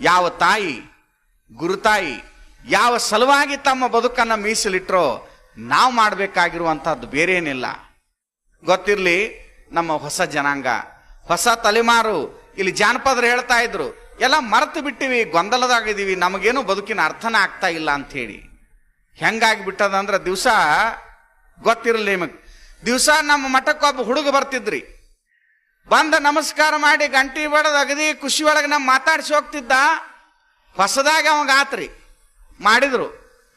ಯಾವ ತಾಯಿ ಗುರುತಾಯಿ ಯಾವ ಸಲುವಾಗಿ ತಮ್ಮ ಬದುಕನ್ನು ಮೀಸಲಿಟ್ರೋ ನಾವು ಮಾಡಬೇಕಾಗಿರುವಂಥದ್ದು ಬೇರೇನಿಲ್ಲ. ಗೊತ್ತಿರಲಿ, ನಮ್ಮ ಹೊಸ ಜನಾಂಗ, ಹೊಸ ತಲೆಮಾರು, ಇಲ್ಲಿ ಜಾನಪದರು ಹೇಳ್ತಾ ಇದ್ರು, ಎಲ್ಲ ಮರೆತು ಬಿಟ್ಟಿವಿ, ಗೊಂದಲದಾಗಿದ್ದೀವಿ, ನಮಗೇನು ಬದುಕಿನ ಅರ್ಥನ ಆಗ್ತಾ ಇಲ್ಲ ಅಂಥೇಳಿ. ಹೆಂಗಾಗಿ ಬಿಟ್ಟದಂದ್ರೆ, ದಿವಸ ಗೊತ್ತಿರಲಿ ನಿಮಗೆ, ದಿವಸ ನಮ್ಮ ಮಠಕ್ಕೊಬ್ಬ ಹುಡುಗ ಬರ್ತಿದ್ರಿ, ಬಂದ ನಮಸ್ಕಾರ ಮಾಡಿ ಗಂಟಿ ಬಡದ ಅಗದಿ ಖುಷಿ ಒಳಗೆ ನಮ್ಮ ಮಾತಾಡಿಸಿ ಹೋಗ್ತಿದ್ದ. ಹೊಸದಾಗಿ ಅವಾಗ ಆತ್ರಿ ಮಾಡಿದ್ರು,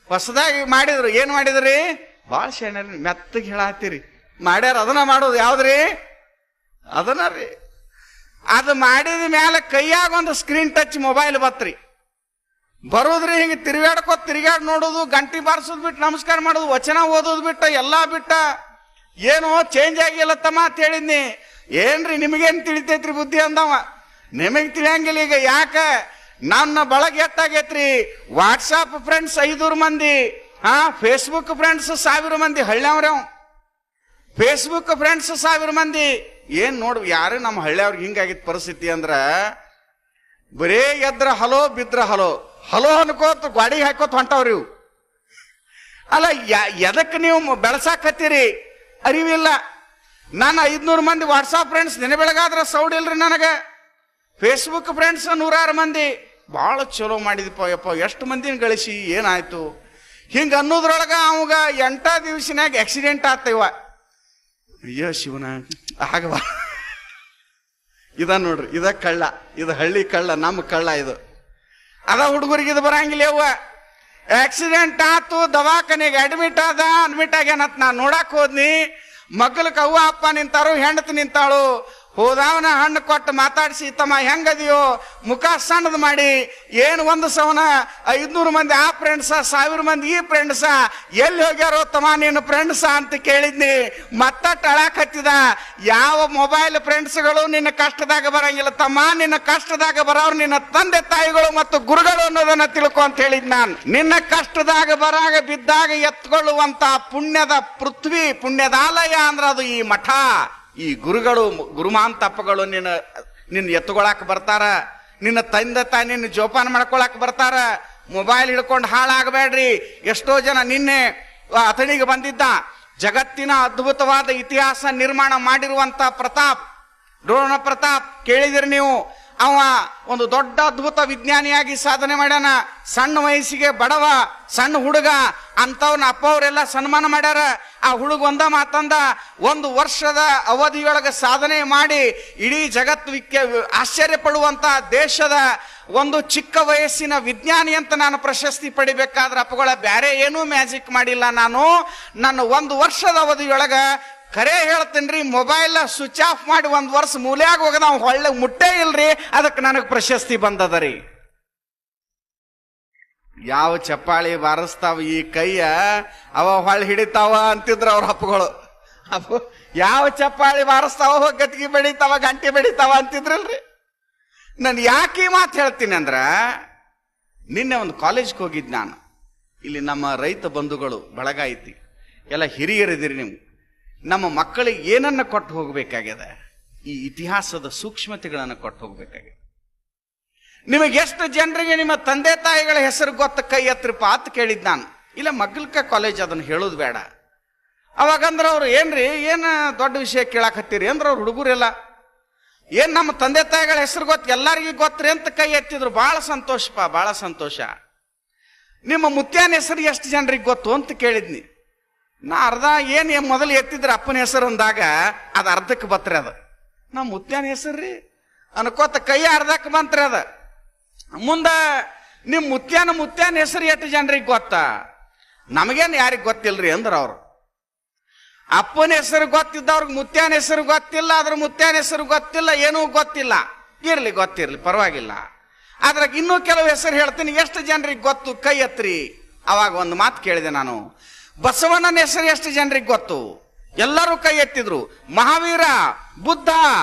ಹೊಸದಾಗಿ ಮಾಡಿದ್ರು. ಏನು ಮಾಡಿದ್ರಿ? ಭಾಳ ಶೇಣರಿ ಮೆತ್ತಗೆ ಹೇಳತ್ತೀರಿ, ಮಾಡ್ಯಾರ ಅದನ್ನ ಮಾಡೋದು ಯಾವ್ದ್ರಿ? ಅದನ್ನ ರೀ. ಅದು ಮಾಡಿದ ಮೇಲೆ ಕೈಯಾಗ ಒಂದು ಸ್ಕ್ರೀನ್ ಟಚ್ ಮೊಬೈಲ್ ಬತ್ರಿ, ಬರೋದ್ರಿ. ಹಿಂಗೆ ತಿರುಗಾಡ್ ನೋಡೋದು, ಗಂಟಿ ಬಾರಿಸೋದು ಬಿಟ್ಟು ನಮಸ್ಕಾರ ಮಾಡೋದು, ವಚನ ಓದೋದು ಬಿಟ್ಟ, ಎಲ್ಲ ಬಿಟ್ಟ. ಏನೋ ಚೇಂಜ್ ಆಗಿಲ್ಲ ತಮ್ಮ ಅಂತ ಹೇಳಿದ್ನಿ. ಏನ್ರಿ ನಿಮಗೇನು ತಿಳಿತೈತ್ರಿ ಬುದ್ಧಿ ಅಂದವ. ನಿಮಗೆ ತಿಳಿಯಂಗಿಲ್ಲ. ಈಗ ಯಾಕ ನನ್ನ ಬಳಗ ಎಟ್ಟಾಗೈತ್ರಿ? ವಾಟ್ಸಾಪ್ ಫ್ರೆಂಡ್ಸ್ 500 ಮಂದಿ, ಫೇಸ್ಬುಕ್ ಫ್ರೆಂಡ್ಸ್ 1000 ಮಂದಿ. ಹಳ್ಳಿಯವ್ರವ್ ಫೇಸ್ಬುಕ್ ಫ್ರೆಂಡ್ಸ್ 1000 ಮಂದಿ. ಏನ್ ನೋಡು, ಯಾರು ನಮ್ಮ ಹಳ್ಳಿಯವ್ರಿಗೆ ಹಿಂಗಾಗಿತ್ತು ಪರಿಸ್ಥಿತಿ ಅಂದ್ರ, ಬರೇ ಎದ್ರ ಹಲೋ ಬಿದ್ರ ಹಲೋ, ಹಲೋ ಅನ್ಕೋತ ಗಾಡಿ ಹಾಕೋತ ಹೊಂಟವ್ರಿ ಇವು. ಅಲ್ಲ, ಎದಕ್ಕೆ ನೀವು ಬೆಳಸಾಕತ್ತೀರಿ? ಅರಿವಿಲ್ಲ. ನಾನು 500 ಮಂದಿ ವಾಟ್ಸಾಪ್ ಫ್ರೆಂಡ್ಸ್ ನೆನೆ ಬೆಳಗಾದ್ರ ಸೌಡ್ ಇಲ್ರಿ ನನಗೆ. ಫೇಸ್ಬುಕ್ ಫ್ರೆಂಡ್ಸ್ 106 ಮಂದಿ. ಭಾಳ ಚಲೋ ಮಾಡಿದಪ್ಪ ಯಪ್ಪ, ಎಷ್ಟು ಮಂದಿನ ಗಳಿಸಿ ಏನಾಯ್ತು ಹಿಂಗೆ ಅನ್ನೋದ್ರೊಳಗ ಅವಾಗ 8 ದಿವಸನಾಗ ಆಕ್ಸಿಡೆಂಟ್ ಆಗ್ತವ. ಅಯ್ಯೋ ಶಿವನ, ಆಗವ. ಇದ ನೋಡ್ರಿ, ಇದ ಕಳ್ಳ, ಇದು ಹಳ್ಳಿ ಕಳ್ಳ, ನಮ್ಮ ಕಳ್ಳ ಇದು. ಅದ ಹುಡುಗರಿಗೆ ಇದು ಬರಂಗಿಲ್ಲ. ಅವ್ವ ಆಕ್ಸಿಡೆಂಟ್ ಆತು, ದವಾಖಾನೆಗೆ ಅಡ್ಮಿಟ್ ಆಗ್ಯಾನತ್ ನಾನು ನೋಡಕ್ ಹೋದ್ನಿ. ಮಗ್ಲಕ್ಕೆ ಅವ್ವ ಅಪ್ಪ ನಿಂತಾರು, ಹೆಂಡತಿ ನಿಂತಾಳು. ಹೋದವನ ಹಣ್ಣು ಕೊಟ್ಟು ಮಾತಾಡಿಸಿ, ತಮ್ಮ ಹೆಂಗದಿಯೋ, ಮುಖ ಸಣ್ಣದು ಮಾಡಿ, ಏನು ಒಂದು ಸವನ 500 ಮಂದಿ ಆ ಫ್ರೆಂಡ್ಸ, 1000 ಮಂದಿ ಈ ಫ್ರೆಂಡ್ಸ, ಎಲ್ಲಿ ಹೋಗ್ಯಾರೋ ತಮ್ಮ ನೀನು ಫ್ರೆಂಡ್ಸ ಅಂತ ಕೇಳಿದ್ನಿ. ಮತ್ತ ಟಳಾಕ್ ಹತ್ತಿದ, ಯಾವ ಮೊಬೈಲ್ ಫ್ರೆಂಡ್ಸ್ಗಳು ನಿನ್ನ ಕಷ್ಟದಾಗ ಬರಂಗಿಲ್ಲ ತಮ್ಮ, ನಿನ್ನ ಕಷ್ಟದಾಗ ಬರೋರು ನಿನ್ನ ತಂದೆ ತಾಯಿಗಳು ಮತ್ತು ಗುರುಗಳು ಅನ್ನೋದನ್ನ ತಿಳ್ಕೊ ಅಂತ ಹೇಳಿದ್ ನಾನು. ನಿನ್ನ ಕಷ್ಟದಾಗ ಬರಾಗ ಬಿದ್ದಾಗ ಎತ್ಕೊಳ್ಳುವಂತ ಪುಣ್ಯದ ಪೃಥ್ವಿ, ಪುಣ್ಯದಾಲಯ ಅಂದ್ರ ಅದು ಈ ಮಠ. ಈ ಗುರುಗಳು, ಗುರುಮಾಂತಪ್ಪಗಳು ನಿನ್ನ ಎತ್ತುಗೊಳಕ್ ಬರ್ತಾರ, ನಿನ್ನ ತಂದೆ ತಾಯಿ ನಿನ್ನ ಜೋಪಾನ ಮಾಡ್ಕೊಳಕ್ ಬರ್ತಾರ. ಮೊಬೈಲ್ ಹಿಡ್ಕೊಂಡು ಹಾಳಾಗಬೇಡ್ರಿ. ಎಷ್ಟೋ ಜನ ನಿನ್ನೆ ಅಥಣಿಗೆ ಬಂದಿದ್ದ, ಜಗತ್ತಿನ ಅದ್ಭುತವಾದ ಇತಿಹಾಸ ನಿರ್ಮಾಣ ಮಾಡಿರುವಂತ ಪ್ರತಾಪ್, ಡ್ರೋಣ ಪ್ರತಾಪ್ ಕೇಳಿದಿರಿ ನೀವು. ಅವ ಒಂದು ದೊಡ್ಡ ಅದ್ಭುತ ವಿಜ್ಞಾನಿಯಾಗಿ ಸಾಧನೆ ಮಾಡ್ಯಾನ. ಸಣ್ಣ ವಯಸ್ಸಿಗೆ ಬಡವ, ಸಣ್ಣ ಹುಡುಗ, ಅಂತವ್ನ ಅಪ್ಪ ಅವರೆಲ್ಲ ಸನ್ಮಾನ ಮಾಡ್ಯಾರ. ಆ ಹುಡುಗ ಒಂದ ಮಾತಂದ, 1 ವರ್ಷದ ಅವಧಿಯೊಳಗೆ ಸಾಧನೆ ಮಾಡಿ ಇಡೀ ಜಗತ್ತಿಗೆ ಆಶ್ಚರ್ಯ ಪಡುವಂತ ದೇಶದ ಒಂದು ಚಿಕ್ಕ ವಯಸ್ಸಿನ ವಿಜ್ಞಾನಿ ಅಂತ ನಾನು ಪ್ರಶಸ್ತಿ ಪಡಿಬೇಕಾದ್ರೆ ಅಪ್ಪಗಳ ಬ್ಯಾರೆ ಏನೂ ಮ್ಯಾಜಿಕ್ ಮಾಡಿಲ್ಲ. ನಾನು ನನ್ನ 1 ವರ್ಷದ ಅವಧಿಯೊಳಗ ಖರೆ ಹೇಳ್ತೇನ್ರಿ, ಮೊಬೈಲ್ ಸ್ವಿಚ್ ಆಫ್ ಮಾಡಿ 1 ವರ್ಷ ಮೂಲ್ಯಾಗ ಹೋಗದ ನಾವು ಹೊಳ್ಳೆ ಮುಟ್ಟೇ ಇಲ್ರಿ, ಅದಕ್ಕೆ ನನಗೆ ಪ್ರಶಸ್ತಿ ಬಂದದರಿ. ಯಾವ ಚಪ್ಪಾಳಿ ಬಾರಿಸ್ತಾವ ಈ ಕೈಯ, ಅವ ಹೊಳ್ಳಿ ಹಿಡಿತಾವ ಅಂತಿದ್ರು ಅವ್ರ ಹಪ್ಪಗಳು. ಯಾವ ಚಪ್ಪಾಳಿ ಬಾರಿಸ್ತಾವ, ಗತ್ತಿಗೆ ಬೆಳಿತಾವ, ಗಂಟೆ ಬೆಳಿತಾವ ಅಂತಿದ್ರಲ್ರಿ. ನಾನು ಯಾಕೆ ಈ ಮಾತು ಹೇಳ್ತೀನಿ ಅಂದ್ರ, ನಿನ್ನೆ ಒಂದು ಕಾಲೇಜ್ಗೆ ಹೋಗಿದ್ದು ನಾನು. ಇಲ್ಲಿ ನಮ್ಮ ರೈತ ಬಂಧುಗಳು ಬಳಗ ಐತಿ, ಎಲ್ಲ ಹಿರಿಯರಿದ್ದೀರಿ ನೀವು. ನಮ್ಮ ಮಕ್ಕಳಿಗೆ ಏನನ್ನ ಕೊಟ್ಟು ಹೋಗ್ಬೇಕಾಗ್ಯದ? ಈ ಇತಿಹಾಸದ ಸೂಕ್ಷ್ಮತೆಗಳನ್ನು ಕೊಟ್ಟು ಹೋಗ್ಬೇಕಾಗ್ಯದ. ನಿಮಗೆ ಎಷ್ಟು ಜನರಿಗೆ ನಿಮ್ಮ ತಂದೆ ತಾಯಿಗಳ ಹೆಸರು ಗೊತ್ತ? ಕೈ ಎತ್ತರಿಪ್ಪ ಅಂತ ಕೇಳಿದ್ ನಾನು. ಇಲ್ಲ ಮಗ್ಲಕ ಕಾಲೇಜ್, ಅದನ್ನು ಹೇಳೋದು ಬೇಡ. ಅವಾಗಂದ್ರ ಅವ್ರು, ಏನ್ರಿ ಏನು ದೊಡ್ಡ ವಿಷಯ ಕೇಳಾಕತ್ತೀರಿ ಅಂದ್ರ ಅವ್ರು ಹುಡುಗರೆಲ್ಲ, ಏನ್ ನಮ್ಮ ತಂದೆ ತಾಯಿಗಳ ಹೆಸರು ಗೊತ್ತ, ಎಲ್ಲರಿಗೂ ಗೊತ್ತ್ರಿ ಅಂತ ಕೈ ಎತ್ತಿದ್ರು. ಬಹಳ ಸಂತೋಷಪ್ಪ, ಬಹಳ ಸಂತೋಷ. ನಿಮ್ಮ ಮುತ್ಯಾನ ಹೆಸರು ಎಷ್ಟು ಜನರಿಗೆ ಗೊತ್ತು ಅಂತ ಕೇಳಿದ್ನಿ. ನಾ ಅರ್ಧ ಏನು ಮೊದಲು ಎತ್ತಿದ್ರೆ ಅಪ್ಪನ ಹೆಸರು ಅಂದಾಗ ಅದು ಅರ್ಧಕ್ಕೆ ಬತ್ರಿ. ಅದು ನಾ ಮುತ್ಯಾನ ಹೆಸರ್ರಿ ಅನ್ಕೋತ ಕೈ ಅರ್ಧಕ್ಕೆ ಬಂತ್ರಿ. ಅದ ಮುಂದ ನಿಮ್ ಮುತ್ಯಾನ ಹೆಸರು ಎಷ್ಟು ಜನರಿಗೆ ಗೊತ್ತಾ? ನಮಗೇನು ಯಾರಿಗೆ ಗೊತ್ತಿಲ್ರಿ ಅಂದ್ರ ಅವ್ರು. ಅಪ್ಪನ ಹೆಸರು ಗೊತ್ತಿದ್ದವ್ರಿಗೆ ಮುತ್ಯಾನ ಹೆಸರು ಗೊತ್ತಿಲ್ಲ, ಅದ್ರ ಮುತ್ಯಾನ ಹೆಸರು ಗೊತ್ತಿಲ್ಲ, ಏನೂ ಗೊತ್ತಿಲ್ಲ. ಇರ್ಲಿ, ಗೊತ್ತಿರ್ಲಿ, ಪರವಾಗಿಲ್ಲ. ಅದ್ರಾಗ ಇನ್ನೂ ಕೆಲವು ಹೆಸರು ಹೇಳ್ತೀನಿ, ಎಷ್ಟು ಜನರಿಗೆ ಗೊತ್ತು ಕೈ ಎತ್ರಿ. ಅವಾಗ ಒಂದು ಮಾತು ಕೇಳಿದೆ ನಾನು, ಬಸವಣ್ಣನ ಹೆಸರು ಎಷ್ಟು ಜನರಿಗೆ ಗೊತ್ತು? ಎಲ್ಲರೂ ಕೈ ಎತ್ತಿದ್ರು. ಮಹಾವೀರ, ಬುದ್ಧ,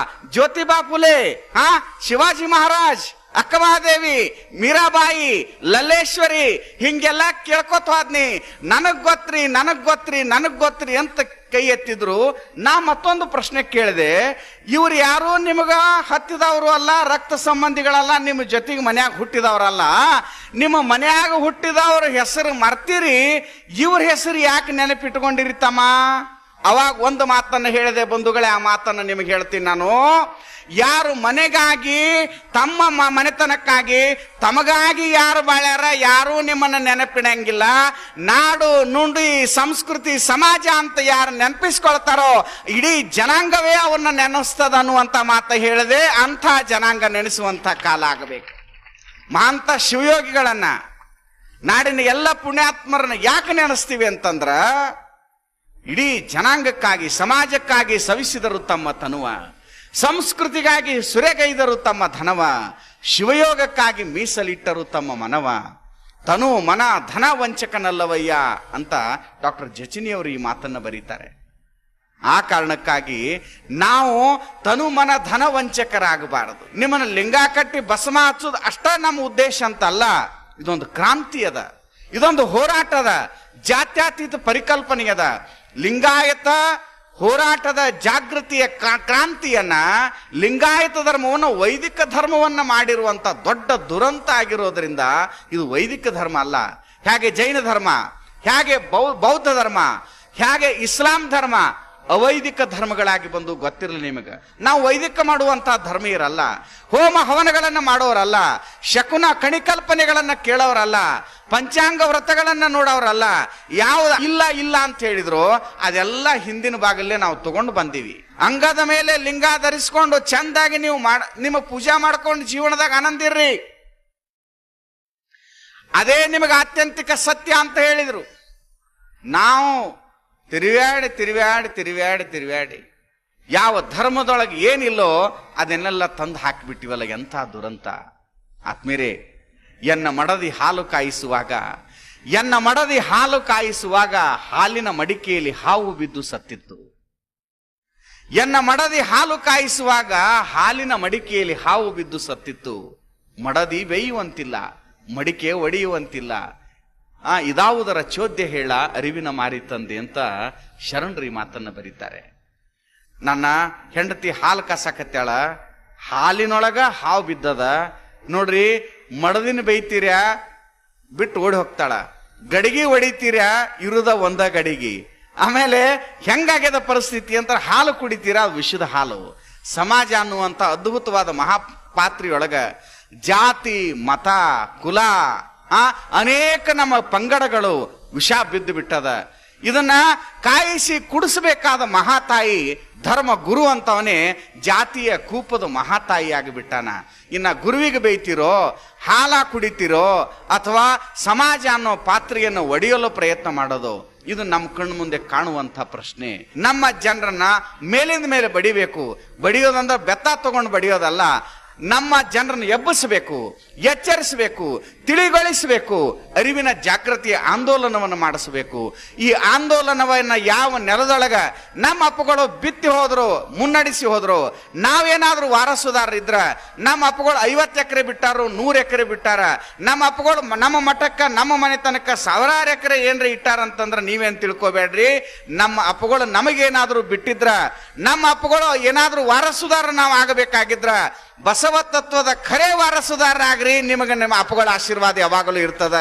ಜ್ಯೋತಿಬಾ ಫುಲೆ, ಶಿವಾಜಿ ಮಹಾರಾಜ್, ಅಕ್ಕಮಹಾದೇವಿ, ಮೀರಾಬಾಯಿ, ಲಲ್ಲೇಶ್ವರಿ ಹಿಂಗೆಲ್ಲ ಕೇಳ್ಕೊತ ಹೋದ್ನಿ. ನನಗ್ ಗೊತ್ತ್ರಿ ಅಂತ ಕೈ ಎತ್ತಿದ್ರು. ನಾ ಮತ್ತೊಂದು ಪ್ರಶ್ನೆ ಕೇಳಿದೆ, ಇವ್ರು ಯಾರು ನಿಮಗ ಹತ್ತಿದವರು ಅಲ್ಲ, ರಕ್ತ ಸಂಬಂಧಿಗಳಲ್ಲ, ನಿಮ್ಮ ಜೊತೆಗೆ ಮನ್ಯಾಗ ಹುಟ್ಟಿದವರಲ್ಲ. ನಿಮ್ಮ ಮನ್ಯಾಗ ಹುಟ್ಟಿದವ್ರ ಹೆಸರು ಮರ್ತೀರಿ, ಇವ್ರ ಹೆಸರು ಯಾಕೆ ನೆನಪಿಟ್ಕೊಂಡಿರಿ ತಮ್ಮ? ಅವಾಗ ಒಂದು ಮಾತನ್ನು ಹೇಳಿದೆ ಬಂಧುಗಳೇ, ಆ ಮಾತನ್ನು ನಿಮಗೆ ಹೇಳ್ತೀನಿ ನಾನು. ಯಾರು ಮನೆಗಾಗಿ, ತಮ್ಮ ಮನೆತನಕ್ಕಾಗಿ, ತಮಗಾಗಿ ಯಾರು ಬಾಳ್ಯಾರ, ಯಾರೂ ನಿಮ್ಮನ್ನ ನೆನಪಿಡಂಗಿಲ್ಲ. ನಾಡು ನುಡಿ ಸಂಸ್ಕೃತಿ ಸಮಾಜ ಅಂತ ಯಾರು ನೆನಪಿಸ್ಕೊಳ್ತಾರೋ ಇಡೀ ಜನಾಂಗವೇ ಅವನ್ನ ನೆನೆಸ್ತದ ಅನ್ನುವಂಥ ಮಾತು ಹೇಳಿದೆ. ಅಂಥ ಜನಾಂಗ ನೆನೆಸುವಂಥ ಕಾಲ ಆಗಬೇಕು. ಮಹಾಂತ ಶಿವಯೋಗಿಗಳನ್ನ, ನಾಡಿನ ಎಲ್ಲ ಪುಣ್ಯಾತ್ಮರನ್ನ ಯಾಕೆ ನೆನೆಸ್ತೀವಿ ಅಂತಂದ್ರ, ಇಡೀ ಜನಾಂಗಕ್ಕಾಗಿ ಸಮಾಜಕ್ಕಾಗಿ ಸವಿಸಿದರು ತಮ್ಮ ತನುವ, ಸಂಸ್ಕೃತಿಗಾಗಿ ಸುರೆಗೈದರು ತಮ್ಮ ಧನವ, ಶಿವಯೋಗಕ್ಕಾಗಿ ಮೀಸಲಿಟ್ಟರು ತಮ್ಮ ಮನವ, ತನು ಮನ ಧನ ವಂಚಕನಲ್ಲವಯ್ಯ ಅಂತ ಡಾಕ್ಟರ್ ಜಚಿನಿಯವರು ಈ ಮಾತನ್ನ ಬರೀತಾರೆ. ಆ ಕಾರಣಕ್ಕಾಗಿ ನಾವು ತನು ಮನ ಧನ ವಂಚಕರಾಗಬಾರದು. ನಿಮ್ಮನ್ನ ಲಿಂಗ ಕಟ್ಟಿ ಭಸ್ಮ ಹಚ್ಚೋದು ಅಷ್ಟ ನಮ್ಮ ಉದ್ದೇಶ ಅಂತ ಅಲ್ಲ. ಇದೊಂದು ಕ್ರಾಂತಿ ಅದ, ಇದೊಂದು ಹೋರಾಟ ಅದ, ಜಾತ್ಯತೀತ ಪರಿಕಲ್ಪನೆ ಅದ. ಲಿಂಗಾಯತ ಹೋರಾಟದ ಜಾಗೃತಿಯ ಕ್ರಾಂತಿಯನ್ನ, ಲಿಂಗಾಯತ ಧರ್ಮವನ್ನು ವೈದಿಕ ಧರ್ಮವನ್ನ ಮಾಡಿರುವಂತ ದೊಡ್ಡ ದುರಂತ ಆಗಿರೋದ್ರಿಂದ ಇದು ವೈದಿಕ ಧರ್ಮ ಅಲ್ಲ. ಹೇಗೆ ಜೈನ ಧರ್ಮ, ಹೇಗೆ ಬೌದ್ಧ ಧರ್ಮ, ಹೇಗೆ ಇಸ್ಲಾಂ ಧರ್ಮ ಅವೈದಿಕ ಧರ್ಮಗಳಾಗಿ ಬಂದು ಗೊತ್ತಿರಲಿ ನಿಮಗೆ. ನಾವು ವೈದಿಕ ಮಾಡುವಂತಹ ಧರ್ಮ ಇರಲ್ಲ, ಹೋಮ ಹವನಗಳನ್ನು ಮಾಡೋರಲ್ಲ, ಶಕುನ ಕಣಿಕಲ್ಪನೆಗಳನ್ನ ಕೇಳೋರಲ್ಲ, ಪಂಚಾಂಗ ವ್ರತಗಳನ್ನ ನೋಡೋರಲ್ಲ. ಯಾವ ಇಲ್ಲ ಅಂತ ಹೇಳಿದ್ರು ಅದೆಲ್ಲ ಹಿಂದಿನ ಭಾಗಲ್ಲೇ ನಾವು ತಗೊಂಡು ಬಂದೀವಿ. ಅಂಗದ ಮೇಲೆ ಲಿಂಗ ಧರಿಸ್ಕೊಂಡು ಚಂದಾಗಿ ನೀವು ನಿಮ್ಮ ಪೂಜಾ ಮಾಡ್ಕೊಂಡು ಜೀವನದಾಗ ಆನಂದಿರ್ರಿ, ಅದೇ ನಿಮಗೆ ಆತ್ಯಂತಿಕ ಸತ್ಯ ಅಂತ ಹೇಳಿದ್ರು. ನಾವು ತಿರುವ್ಯಾಡಿ ಯಾವ ಧರ್ಮದೊಳಗೆ ಏನಿಲ್ಲೋ ಅದನ್ನೆಲ್ಲ ತಂದು ಹಾಕಿಬಿಟ್ಟಿವಲ್ಲ, ಎಂಥ ದುರಂತ. ಆತ್ಮೀರೇ, ಎನ್ನ ಮಡದಿ ಹಾಲು ಕಾಯಿಸುವಾಗ ಹಾಲಿನ ಮಡಿಕೆಯಲ್ಲಿ ಹಾವು ಬಿದ್ದು ಸತ್ತಿತ್ತು. ಎನ್ನ ಮಡದಿ ಹಾಲು ಕಾಯಿಸುವಾಗ ಹಾಲಿನ ಮಡಿಕೆಯಲ್ಲಿ ಹಾವು ಬಿದ್ದು ಸತ್ತಿತ್ತು. ಮಡದಿ ಬೇಯುವಂತಿಲ್ಲ, ಮಡಿಕೆ ಒಡೆಯುವಂತಿಲ್ಲ. ಇದಾವುದರ ಚೋದ್ಯ ಹೇಳ ಅರಿವಿನ ಮಾರಿ ತಂದೆ ಅಂತ ಶರಣರಿ ಮಾತನ್ನ ಬರೀತಾರೆ. ನನ್ನ ಹೆಂಡತಿ ಹಾಲು ಕಾಸಕತ್ತಾಳ, ಹಾಲಿನೊಳಗ ಹಾವು ಬಿದ್ದದ ನೋಡ್ರಿ. ಮಡದಿನ ಬೈತೀರ್ಯಾ, ಬಿಟ್ಟು ಓಡಿ ಹೋಗ್ತಾಳ. ಗಡಿಗೆ ಹೊಡಿತೀರ್ಯಾ, ಇರುದ ಒಂದ ಗಡಿಗೆ. ಆಮೇಲೆ ಹೆಂಗಾಗ್ಯದ ಪರಿಸ್ಥಿತಿ ಅಂತ ಹಾಲು ಕುಡಿತೀರಾ, ವಿಷದ ಹಾಲು. ಸಮಾಜ ಅನ್ನುವಂಥ ಅದ್ಭುತವಾದ ಮಹಾಪಾತ್ರಿಯೊಳಗ ಜಾತಿ, ಮತ, ಕುಲ, ಅನೇಕ ನಮ್ಮ ಪಂಗಡಗಳು ವಿಷ ಬಿದ್ದು ಬಿಟ್ಟದ. ಇದನ್ನ ಕಾಯಿಸಿ ಕುಡಿಸಬೇಕಾದ ಮಹಾತಾಯಿ ಧರ್ಮ ಗುರು ಅಂತವನೇ ಜಾತಿಯ ಕೂಪದ ಮಹಾತಾಯಿ ಆಗಿಬಿಟ್ಟಾನ. ಇನ್ನ ಗುರುವಿಗೆ ಬೈತಿರೋ, ಹಾಲ ಕುಡಿತಿರೋ, ಅಥವಾ ಸಮಾಜ ಅನ್ನೋ ಪಾತ್ರೆಯನ್ನು ಒಡೆಯಲು ಪ್ರಯತ್ನ ಮಾಡೋದು, ಇದು ನಮ್ಮ ಕಣ್ಣು ಮುಂದೆ ಕಾಣುವಂಥ ಪ್ರಶ್ನೆ. ನಮ್ಮ ಜನರನ್ನ ಮೇಲಿಂದ ಮೇಲೆ ಬಡಿಬೇಕು. ಬಡಿಯೋದಂದ್ರೆ ಬೆತ್ತ ತಗೊಂಡು ಬಡಿಯೋದಲ್ಲ. ನಮ್ಮ ಜನರನ್ನು ಎಬ್ಬಿಸಬೇಕು, ಎಚ್ಚರಿಸಬೇಕು, ತಿಳಿಗೊಳಿಸಬೇಕು, ಅರಿವಿನ ಜಾಗೃತಿಯ ಆಂದೋಲನವನ್ನು ಮಾಡಿಸಬೇಕು. ಈ ಆಂದೋಲನವನ್ನ ಯಾವ ನೆಲದೊಳಗ ನಮ್ಮ ಅಪ್ಪಗಳು ಬಿತ್ತಿ ಹೋದ್ರು, ಮುನ್ನಡೆಸಿ ಹೋದ್ರು, ನಾವೇನಾದ್ರೂ ವಾರಸುದಾರರಿದ್ರ, ನಮ್ಮ ಅಪ್ಪಗಳು 50 ಎಕರೆ ಬಿಟ್ಟಾರು, 100 ಎಕರೆ ಬಿಟ್ಟಾರ, ನಮ್ಮ ಅಪ್ಪಗಳು ನಮ್ಮ ಮಠಕ್ಕ ನಮ್ಮ ಮನೆತನಕ್ಕ 1000 ಎಕರೆ ಏನ್ರಿ ಇಟ್ಟಾರಂತಂದ್ರ ನೀವೇನ್ ತಿಳ್ಕೊಬೇಡ್ರಿ. ನಮ್ಮ ಅಪ್ಪಗಳು ನಮಗೇನಾದ್ರೂ ಬಿಟ್ಟಿದ್ರ, ನಮ್ಮ ಅಪ್ಪಗಳು ಏನಾದ್ರೂ ವಾರಸುದಾರ ನಾವು ಆಗಬೇಕಾಗಿದ್ರ, ಬಸವ ತತ್ವದ ಖರೆ ವಾರಸುದಾರರಾಗ್ರಿ. ನಿಮಗೆ ನಿಮ್ಮ ಅಪ್ಪಗಳ ಆಶೀರ್ವಾದ ಯಾವಾಗಲೂ ಇರ್ತದ.